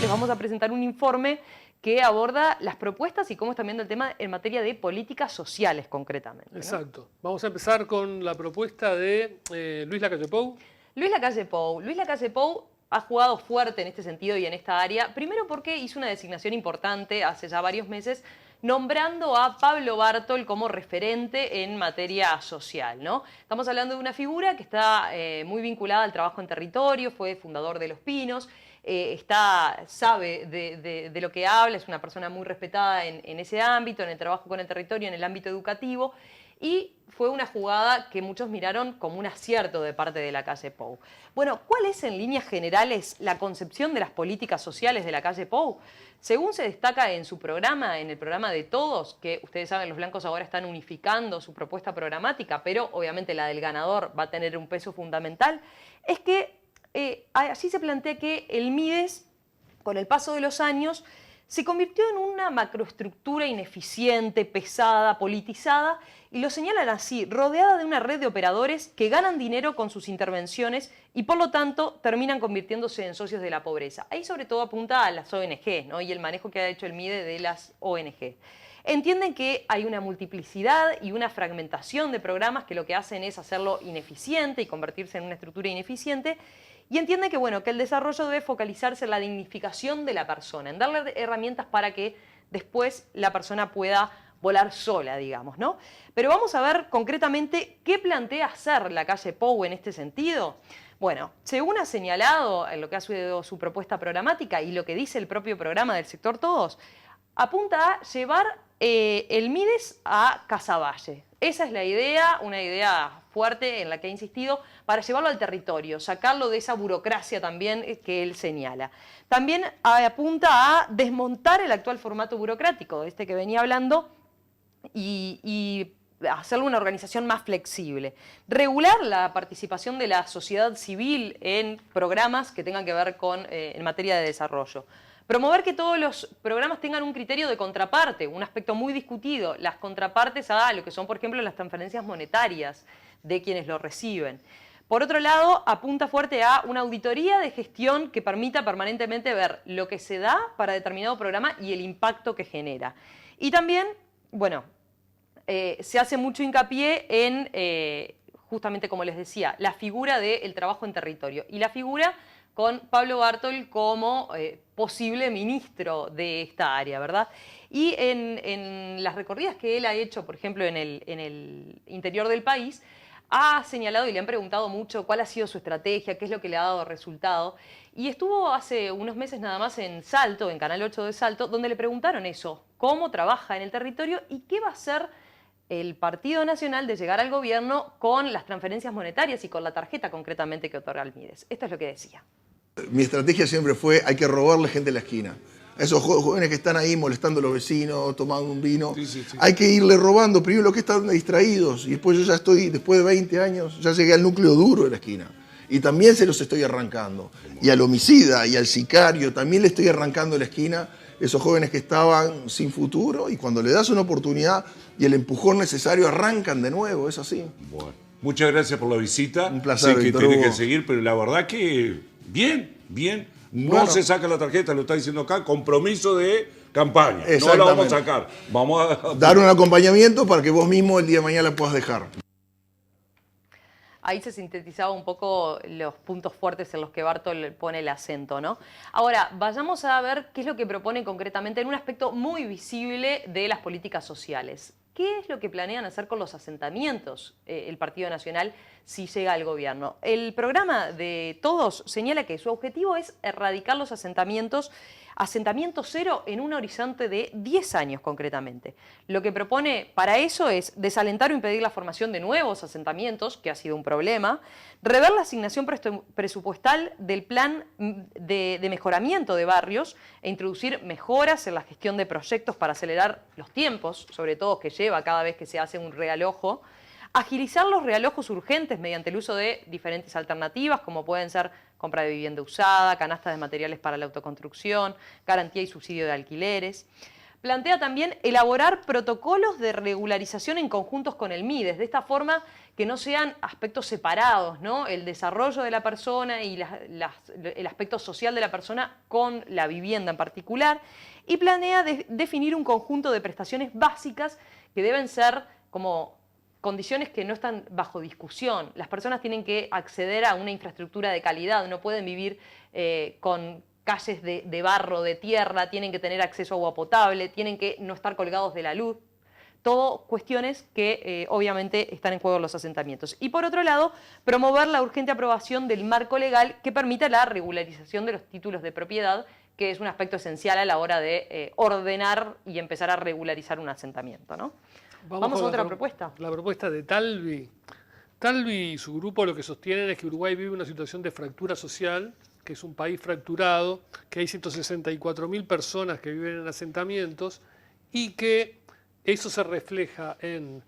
les vamos a presentar un informe que aborda las propuestas y cómo están viendo el tema en materia de políticas sociales concretamente, ¿no? Exacto. Vamos a empezar con la propuesta de Luis Lacalle Pou. Luis Lacalle Pou. Luis Lacalle Pou ha jugado fuerte en este sentido y en esta área, primero porque hizo una designación importante hace ya varios meses, nombrando a Pablo Bartol como referente en materia social, ¿no? Estamos hablando de una figura que está muy vinculada al trabajo en territorio, fue fundador de Los Pinos, sabe de lo que habla, es una persona muy respetada en ese ámbito, en el trabajo con el territorio, en el ámbito educativo, y fue una jugada que muchos miraron como un acierto de parte de Lacalle Pou. Bueno, ¿cuál es en líneas generales la concepción de las políticas sociales de Lacalle Pou? Según se destaca en su programa, en el programa de Todos, que ustedes saben, los blancos ahora están unificando su propuesta programática, pero obviamente la del ganador va a tener un peso fundamental, es que así se plantea que el MIDES, con el paso de los años, se convirtió en una macroestructura ineficiente, pesada, politizada, y lo señalan así, rodeada de una red de operadores que ganan dinero con sus intervenciones y por lo tanto terminan convirtiéndose en socios de la pobreza. Ahí sobre todo apunta a las ONG, ¿no? Y el manejo que ha hecho el MIDE de las ONG. Entienden que hay una multiplicidad y una fragmentación de programas que lo que hacen es hacerlo ineficiente y convertirse en una estructura ineficiente. Y entiende que, bueno, que el desarrollo debe focalizarse en la dignificación de la persona, en darle herramientas para que después la persona pueda volar sola, digamos, ¿no? Pero vamos a ver concretamente qué plantea hacer Lacalle Pou en este sentido. Bueno, según ha señalado en lo que ha sido su propuesta programática y lo que dice el propio programa del sector Todos, apunta a llevar el MIDES a Casaballe. Esa es la idea, una idea fuerte en la que ha insistido, para llevarlo al territorio, sacarlo de esa burocracia también que él señala. También apunta a desmontar el actual formato burocrático, este que venía hablando, y hacerle una organización más flexible. Regular la participación de la sociedad civil en programas que tengan que ver con en materia de desarrollo. Promover que todos los programas tengan un criterio de contraparte, un aspecto muy discutido, las contrapartes a lo que son, por ejemplo, las transferencias monetarias de quienes lo reciben. Por otro lado, apunta fuerte a una auditoría de gestión que permita permanentemente ver lo que se da para determinado programa y el impacto que genera. Y también, bueno, se hace mucho hincapié en, justamente como les decía, la figura del trabajo en territorio y la figura con Pablo Bartol como posible ministro de esta área, ¿verdad? Y en las recorridas que él ha hecho, por ejemplo, en el interior del país, ha señalado y le han preguntado mucho cuál ha sido su estrategia, qué es lo que le ha dado resultado. Y estuvo hace unos meses nada más en Salto, en Canal 8 de Salto, donde le preguntaron eso, cómo trabaja en el territorio y qué va a hacer el Partido Nacional de llegar al gobierno con las transferencias monetarias y con la tarjeta concretamente que otorga el MIDES. Esto es lo que decía. Mi estrategia siempre fue, hay que robarle gente en la esquina. A esos jóvenes que están ahí molestando a los vecinos, tomando un vino, sí. Hay que irle robando primero lo que están distraídos. Y después yo ya estoy, después de 20 años, ya llegué al núcleo duro de la esquina. Y también se los estoy arrancando. Y al homicida y al sicario también le estoy arrancando la esquina. Esos jóvenes que estaban sin futuro y cuando le das una oportunidad y el empujón necesario arrancan de nuevo, es así. Bueno, muchas gracias por la visita. Un placer, sé que Víctor tiene Hugo. que seguir, pero la verdad que bien. No se saca la tarjeta, lo está diciendo acá, compromiso de campaña. No la vamos a sacar. Vamos a dar un acompañamiento para que vos mismo el día de mañana la puedas dejar. Ahí se sintetizaba un poco los puntos fuertes en los que Bartol pone el acento, ¿no? Ahora, vayamos a ver qué es lo que propone concretamente en un aspecto muy visible de las políticas sociales. ¿Qué es lo que planean hacer con los asentamientos el Partido Nacional si llega al gobierno? El programa de Todos señala que su objetivo es erradicar los asentamiento cero en un horizonte de 10 años concretamente. Lo que propone para eso es desalentar o impedir la formación de nuevos asentamientos, que ha sido un problema, rever la asignación presupuestal del plan de mejoramiento de barrios e introducir mejoras en la gestión de proyectos para acelerar los tiempos, sobre todo que lleva cada vez que se hace un realojo, agilizar los realojos urgentes mediante el uso de diferentes alternativas, como pueden ser compra de vivienda usada, canastas de materiales para la autoconstrucción, garantía y subsidio de alquileres. Plantea también elaborar protocolos de regularización en conjuntos con el MIDES, de esta forma que no sean aspectos separados, ¿no? El desarrollo de la persona y el aspecto social de la persona con la vivienda en particular. Y planea definir un conjunto de prestaciones básicas que deben ser como condiciones que no están bajo discusión. Las personas tienen que acceder a una infraestructura de calidad, no pueden vivir con calles de barro, de tierra, tienen que tener acceso a agua potable, tienen que no estar colgados de la luz. Todo cuestiones que obviamente están en juego en los asentamientos. Y por otro lado, promover la urgente aprobación del marco legal que permita la regularización de los títulos de propiedad, que es un aspecto esencial a la hora de ordenar y empezar a regularizar un asentamiento, ¿no? Vamos a otra propuesta. La propuesta de Talvi. Talvi y su grupo lo que sostienen es que Uruguay vive una situación de fractura social, que es un país fracturado, que hay 164.000 personas que viven en asentamientos y que eso se refleja en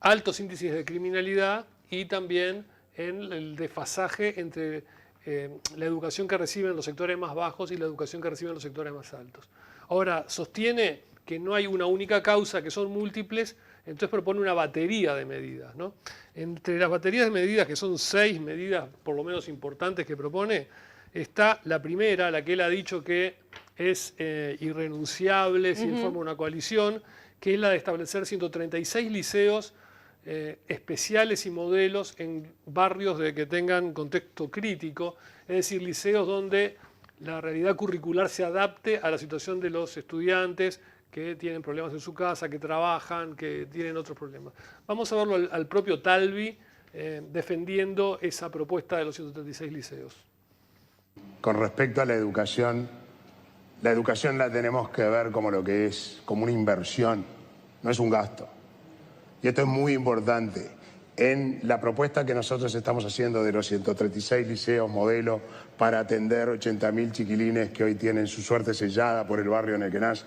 altos índices de criminalidad y también en el desfasaje entre la educación que reciben los sectores más bajos y la educación que reciben los sectores más altos. Ahora, sostiene que no hay una única causa, que son múltiples, entonces propone una batería de medidas, ¿no? Entre las baterías de medidas, que son 6 medidas por lo menos importantes que propone, está la primera, la que él ha dicho que es irrenunciable si él forma una coalición, que es la de establecer 136 liceos especiales y modelos en barrios que tengan contexto crítico, es decir, liceos donde la realidad curricular se adapte a la situación de los estudiantes que tienen problemas en su casa, que trabajan, que tienen otros problemas. Vamos a verlo al propio Talvi defendiendo esa propuesta de los 136 liceos. Con respecto a la educación la tenemos que ver como lo que es, como una inversión, no es un gasto. Y esto es muy importante. En la propuesta que nosotros estamos haciendo de los 136 liceos modelo para atender 80.000 chiquilines que hoy tienen su suerte sellada por el barrio en el que nacen,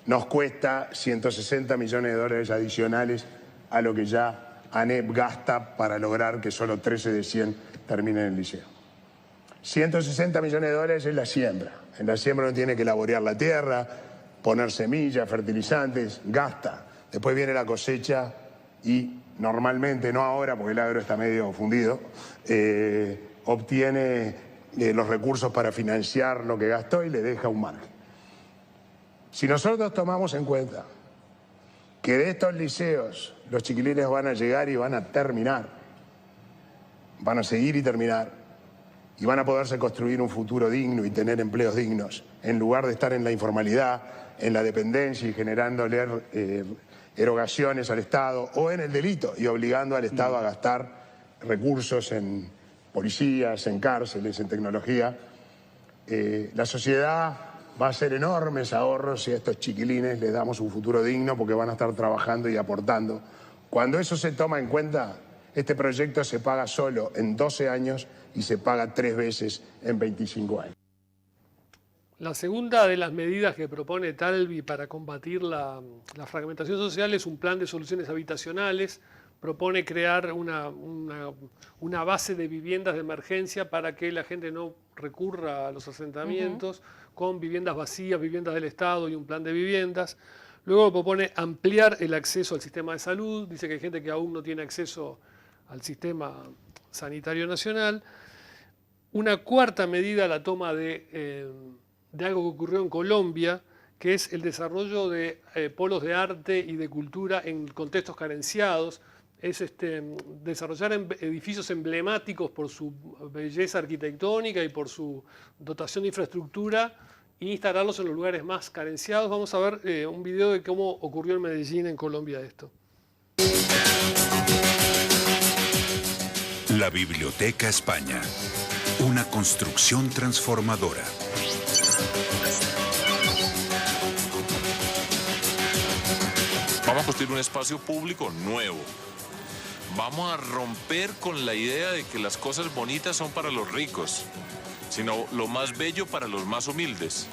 nos cuesta 160 millones de dólares adicionales a lo que ya ANEP gasta para lograr que solo 13 de 100 terminen el liceo. 160 millones de dólares es la siembra. En la siembra uno tiene que laborear la tierra, poner semillas, fertilizantes, gasta. Después viene la cosecha y normalmente, no ahora porque el agro está medio fundido, obtiene los recursos para financiar lo que gastó y le deja un margen. Si nosotros tomamos en cuenta que de estos liceos los chiquilines van a llegar y van a terminar, van a seguir y terminar, y van a poderse construir un futuro digno y tener empleos dignos, en lugar de estar en la informalidad, en la dependencia y generándole erogaciones al Estado o en el delito y obligando al Estado a gastar recursos en policías, en cárceles, en tecnología. La sociedad va a hacer enormes ahorros si a estos chiquilines les damos un futuro digno porque van a estar trabajando y aportando. Cuando eso se toma en cuenta, este proyecto se paga solo en 12 años y se paga 3 veces en 25 años. La segunda de las medidas que propone Talvi para combatir la fragmentación social es un plan de soluciones habitacionales. Propone crear una base de viviendas de emergencia para que la gente no recurra a los asentamientos, con viviendas vacías, viviendas del Estado y un plan de viviendas. Luego propone ampliar el acceso al sistema de salud. Dice que hay gente que aún no tiene acceso al sistema sanitario nacional. Una cuarta medida, la toma de algo que ocurrió en Colombia, que es el desarrollo de polos de arte y de cultura en contextos carenciados. Es desarrollar edificios emblemáticos por su belleza arquitectónica y por su dotación de infraestructura e instalarlos en los lugares más carenciados. Vamos a ver un video de cómo ocurrió en Medellín, en Colombia, esto. La Biblioteca España, una construcción transformadora. Vamos a construir un espacio público nuevo. Vamos a romper con la idea de que las cosas bonitas son para los ricos, sino lo más bello para los más humildes.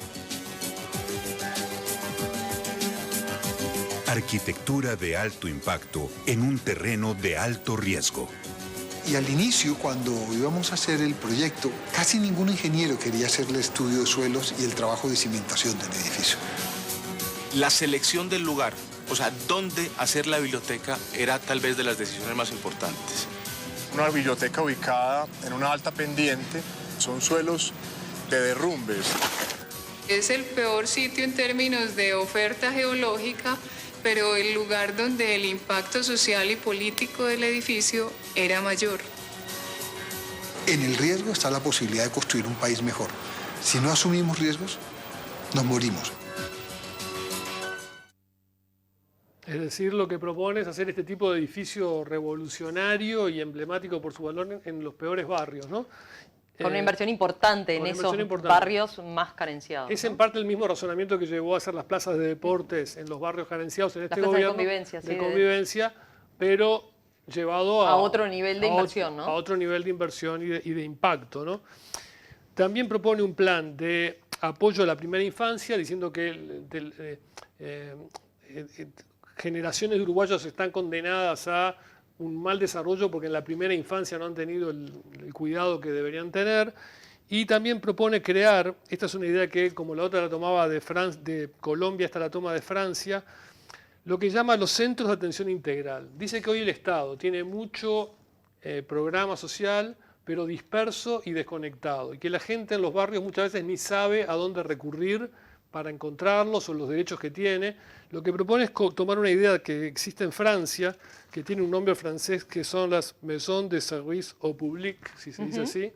Arquitectura de alto impacto en un terreno de alto riesgo. Y al inicio, cuando íbamos a hacer el proyecto, casi ningún ingeniero quería hacer el estudio de suelos y el trabajo de cimentación del edificio. La selección del lugar, o sea, dónde hacer la biblioteca, era tal vez de las decisiones más importantes. Una biblioteca ubicada en una alta pendiente, son suelos de derrumbes. Es el peor sitio en términos de oferta geológica, pero el lugar donde el impacto social y político del edificio era mayor. En el riesgo está la posibilidad de construir un país mejor. Si no asumimos riesgos, nos morimos. Es decir, lo que propone es hacer este tipo de edificio revolucionario y emblemático por su valor en los peores barrios, ¿no? Con una inversión importante en esos barrios más carenciados. Es en parte el mismo razonamiento que llevó a hacer las plazas de deportes en los barrios carenciados en este gobierno. De convivencia, pero llevado a otro nivel de inversión, ¿no? A otro nivel de inversión y de impacto, ¿no? También propone un plan de apoyo a la primera infancia, diciendo que generaciones de uruguayos están condenadas a un mal desarrollo porque en la primera infancia no han tenido el cuidado que deberían tener. Y también propone crear, esta es una idea que como la otra la tomaba de Colombia, esta la toma de Francia, lo que llama los centros de atención integral. Dice que hoy el Estado tiene mucho programa social, pero disperso y desconectado, y que la gente en los barrios muchas veces ni sabe a dónde recurrir para encontrarlos o los derechos que tiene. Lo que propone es tomar una idea que existe en Francia, que tiene un nombre francés, que son las Maisons de Service au Public, si se dice así,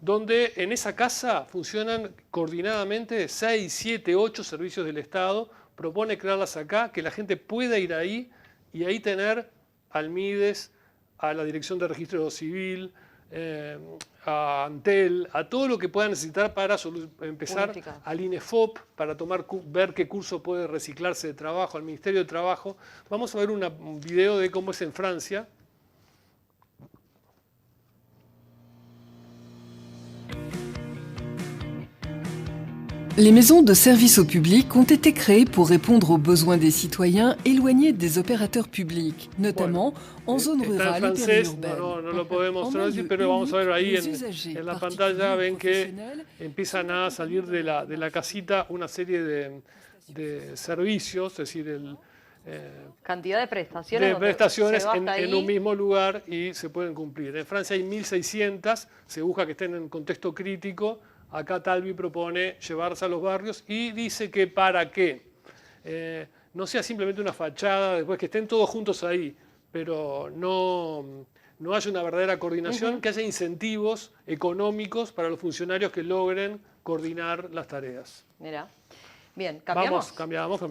donde en esa casa funcionan coordinadamente 6, 7, 8 servicios del Estado. Propone crearlas acá, que la gente pueda ir ahí y ahí tener al MIDES, a la Dirección de Registro Civil, a Antel, a todo lo que pueda necesitar para empezar, al INEFOP, para ver qué curso puede reciclarse de trabajo, al Ministerio de Trabajo. Vamos a ver un video de cómo es en Francia. Les maisons de service au public ont été créées pour répondre aux besoins des citoyens éloignés des opérateurs publics, notamment en zone rurale y périurbaine. No lo podemos traducir, pero vamos a ver ahí en la pantalla, ven que empiezan a salir de la casita una serie de servicios, es decir, cantidad de prestaciones, en un mismo lugar y se pueden cumplir. En Francia hay 1.600, se busca que estén en contexto crítico. Acá Talvi propone llevarse a los barrios y dice que para que no sea simplemente una fachada, después que estén todos juntos ahí, pero no haya una verdadera coordinación, que haya incentivos económicos para los funcionarios que logren coordinar las tareas. Mira. Bien, ¿cambiamos? Cambiamos.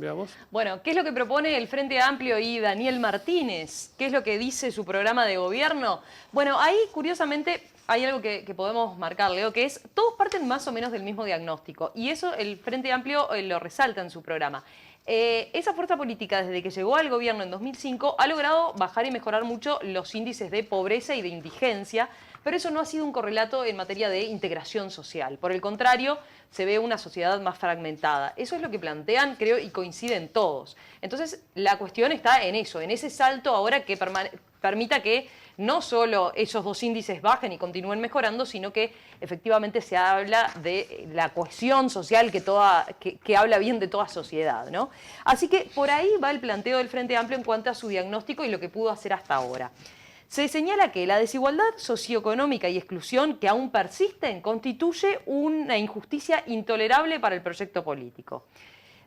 Bueno, ¿qué es lo que propone el Frente Amplio y Daniel Martínez? ¿Qué es lo que dice su programa de gobierno? Bueno, ahí, curiosamente, hay algo que podemos marcar, Leo, que es, todos parten más o menos del mismo diagnóstico, y eso el Frente Amplio lo resalta en su programa. Esa fuerza política, desde que llegó al gobierno en 2005, ha logrado bajar y mejorar mucho los índices de pobreza y de indigencia, pero eso no ha sido un correlato en materia de integración social. Por el contrario, se ve una sociedad más fragmentada. Eso es lo que plantean, creo, y coinciden todos. Entonces, la cuestión está en eso, en ese salto ahora que permita que no solo esos dos índices bajen y continúen mejorando, sino que efectivamente se habla de la cohesión social que habla bien de toda sociedad, ¿no? Así que por ahí va el planteo del Frente Amplio en cuanto a su diagnóstico y lo que pudo hacer hasta ahora. Se señala que la desigualdad socioeconómica y exclusión que aún persisten constituye una injusticia intolerable para el proyecto político.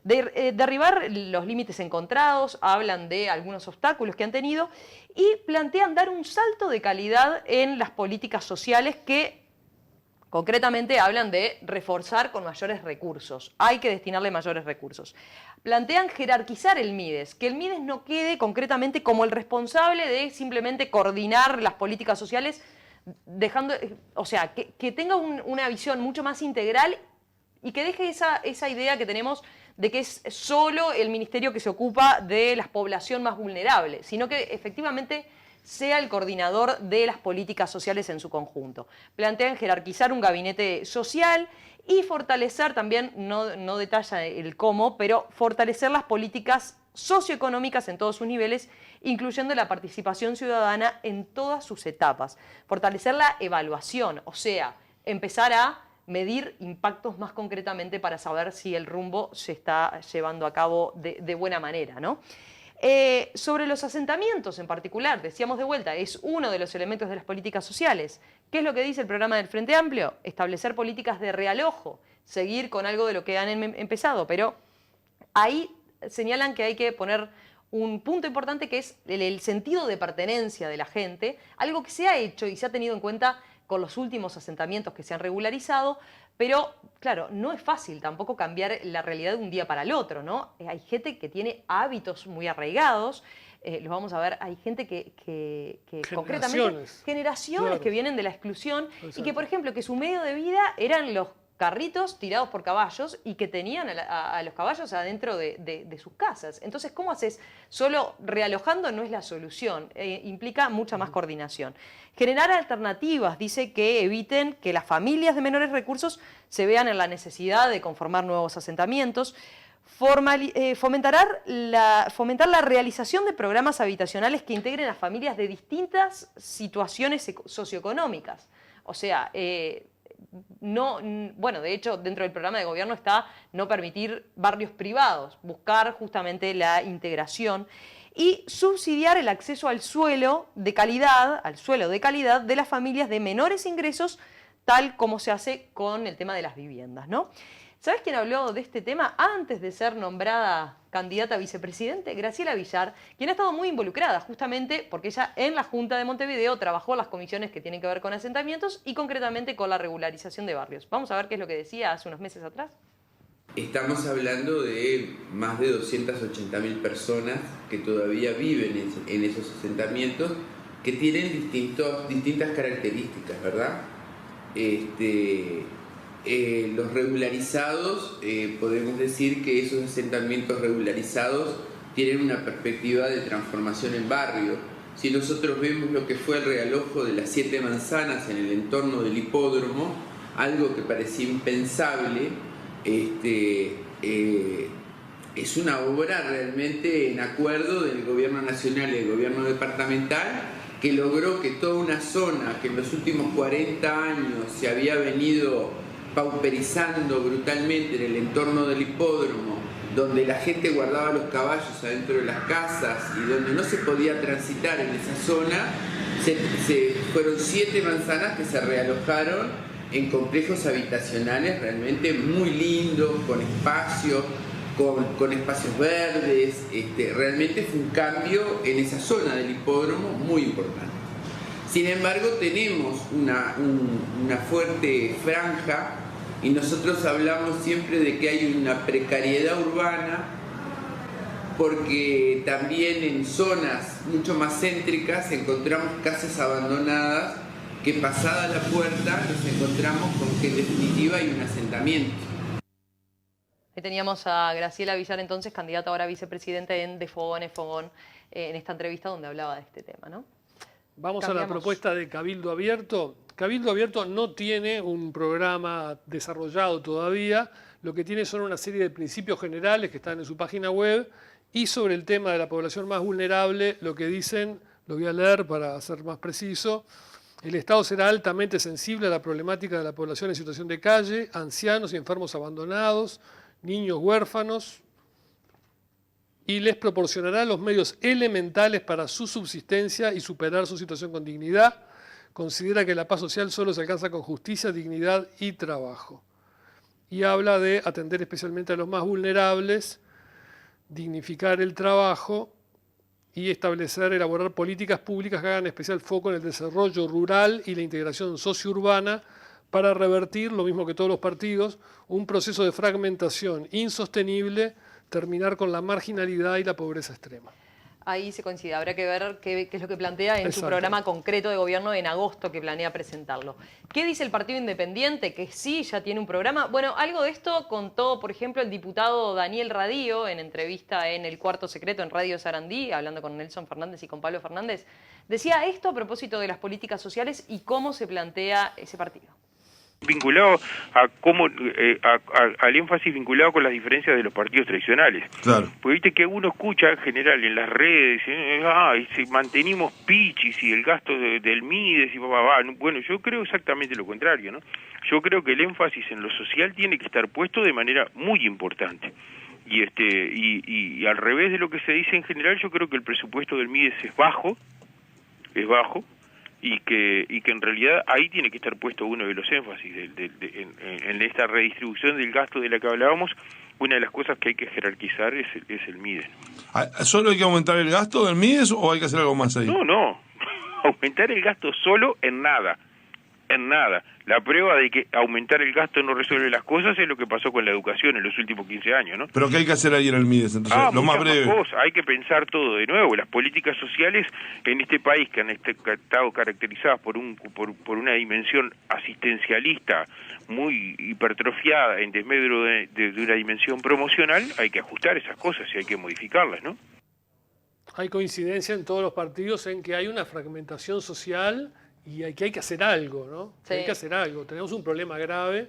Derribar los límites encontrados, hablan de algunos obstáculos que han tenido y plantean dar un salto de calidad en las políticas sociales que concretamente hablan de reforzar con mayores recursos. Hay que destinarle mayores recursos. Plantean jerarquizar el MIDES, que el MIDES no quede concretamente como el responsable de simplemente coordinar las políticas sociales, que tenga una visión mucho más integral y que deje esa idea que tenemos de que es solo el ministerio que se ocupa de la población más vulnerable, sino que efectivamente sea el coordinador de las políticas sociales en su conjunto. Plantean jerarquizar un gabinete social y fortalecer también, no detalla el cómo, pero fortalecer las políticas socioeconómicas en todos sus niveles, incluyendo la participación ciudadana en todas sus etapas. Fortalecer la evaluación, o sea, empezar a medir impactos más concretamente para saber si el rumbo se está llevando a cabo de buena manera, ¿no? Sobre los asentamientos en particular, decíamos de vuelta, es uno de los elementos de las políticas sociales. ¿Qué es lo que dice el programa del Frente Amplio? Establecer políticas de realojo, seguir con algo de lo que han empezado, pero ahí señalan que hay que poner un punto importante que es el sentido de pertenencia de la gente, algo que se ha hecho y se ha tenido en cuenta con los últimos asentamientos que se han regularizado, pero claro, no es fácil tampoco cambiar la realidad de un día para el otro, ¿no? Hay gente que tiene hábitos muy arraigados, los vamos a ver, hay gente que concretamente, generaciones claro, que vienen de la exclusión. Exacto. Y que, por ejemplo, que su medio de vida eran los carritos tirados por caballos y que tenían a los caballos adentro de sus casas. Entonces, ¿cómo haces? Solo realojando no es la solución, implica mucha más coordinación. Generar alternativas, dice que eviten que las familias de menores recursos se vean en la necesidad de conformar nuevos asentamientos. Fomentar la realización de programas habitacionales que integren a familias de distintas situaciones socioeconómicas. O sea, bueno, de hecho, dentro del programa de gobierno está no permitir barrios privados, buscar justamente la integración y subsidiar el acceso al suelo de calidad de las familias de menores ingresos, tal como se hace con el tema de las viviendas, ¿no? ¿Sabes quién habló de este tema antes de ser nombrada candidata a vicepresidente? Graciela Villar, quien ha estado muy involucrada justamente porque ella en la Junta de Montevideo trabajó en las comisiones que tienen que ver con asentamientos y concretamente con la regularización de barrios. Vamos a ver qué es lo que decía hace unos meses atrás. Estamos hablando de más de 280.000 personas que todavía viven en esos asentamientos que tienen distintas características, ¿verdad? Los regularizados, podemos decir que esos asentamientos regularizados tienen una perspectiva de transformación en barrio. Si nosotros vemos lo que fue el realojo de las 7 manzanas en el entorno del hipódromo, algo que parecía impensable, es una obra realmente en acuerdo del gobierno nacional y del gobierno departamental, que logró que toda una zona que en los últimos 40 años se había venido pauperizando brutalmente en el entorno del hipódromo, donde la gente guardaba los caballos adentro de las casas y donde no se podía transitar en esa zona, fueron 7 manzanas que se realojaron en complejos habitacionales realmente muy lindos, con espacios, con espacios verdes. Realmente fue un cambio en esa zona del hipódromo muy importante. Sin embargo, tenemos una fuerte franja y nosotros hablamos siempre de que hay una precariedad urbana porque también en zonas mucho más céntricas encontramos casas abandonadas que pasada la puerta nos encontramos con que en definitiva hay un asentamiento. Ahí teníamos a Graciela Villar, entonces candidata ahora a vicepresidente De Fogón es Fogón, en esta entrevista donde hablaba de este tema, ¿no? Vamos a la propuesta de Cabildo Abierto. Cabildo Abierto no tiene un programa desarrollado todavía, lo que tiene son una serie de principios generales que están en su página web y sobre el tema de la población más vulnerable, lo que dicen, lo voy a leer para ser más preciso: el Estado será altamente sensible a la problemática de la población en situación de calle, ancianos y enfermos abandonados, niños huérfanos, y les proporcionará los medios elementales para su subsistencia y superar su situación con dignidad. Considera que la paz social solo se alcanza con justicia, dignidad y trabajo. Y habla de atender especialmente a los más vulnerables, dignificar el trabajo y elaborar políticas públicas que hagan especial foco en el desarrollo rural y la integración sociourbana para revertir, lo mismo que todos los partidos, un proceso de fragmentación insostenible, terminar con la marginalidad y la pobreza extrema. Ahí se coincide, habrá que ver qué es lo que plantea en su programa concreto de gobierno en agosto, que planea presentarlo. ¿Qué dice el Partido Independiente? Que sí, ya tiene un programa. Bueno, algo de esto contó, por ejemplo, el diputado Daniel Radío en entrevista en El Cuarto Secreto en Radio Sarandí, hablando con Nelson Fernández y con Pablo Fernández. Decía esto a propósito de las políticas sociales y cómo se plantea ese partido. Vinculado a cómo al énfasis vinculado con las diferencias de los partidos tradicionales. Claro. Porque viste que uno escucha en general en las redes, si mantenimos pichis y el gasto del Mides y bueno, yo creo exactamente lo contrario, ¿no? Yo creo que el énfasis en lo social tiene que estar puesto de manera muy importante. Y al revés de lo que se dice en general, yo creo que el presupuesto del Mides es bajo, y que en realidad ahí tiene que estar puesto uno de los énfasis en esta redistribución del gasto de la que hablábamos. Una de las cosas que hay que jerarquizar es el Mides. ¿Solo hay que aumentar el gasto del Mides o hay que hacer algo más ahí? No, aumentar el gasto solo en nada. La prueba de que aumentar el gasto no resuelve las cosas es lo que pasó con la educación en los últimos 15 años, ¿no? ¿Pero qué hay que hacer ahí en el Mides? Entonces, lo más breve. Hay que pensar todo de nuevo. Las políticas sociales en este país que han estado caracterizadas por una dimensión asistencialista muy hipertrofiada en desmedro de una dimensión promocional, hay que ajustar esas cosas y hay que modificarlas, ¿no? Hay coincidencia en todos los partidos en que hay una fragmentación social y que hay que hacer algo, ¿no? Sí. Hay que hacer algo. Tenemos un problema grave.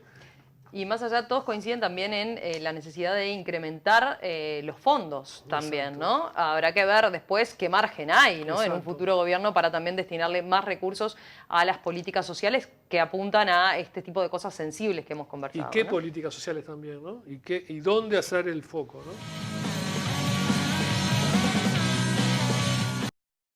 Y más allá, todos coinciden también en la necesidad de incrementar los fondos también, ¿no? Habrá que ver después qué margen hay, ¿no? En un futuro gobierno para también destinarle más recursos a las políticas sociales que apuntan a este tipo de cosas sensibles que hemos conversado. ¿Y qué políticas sociales también, ¿no? ¿Y dónde hacer el foco, ¿no?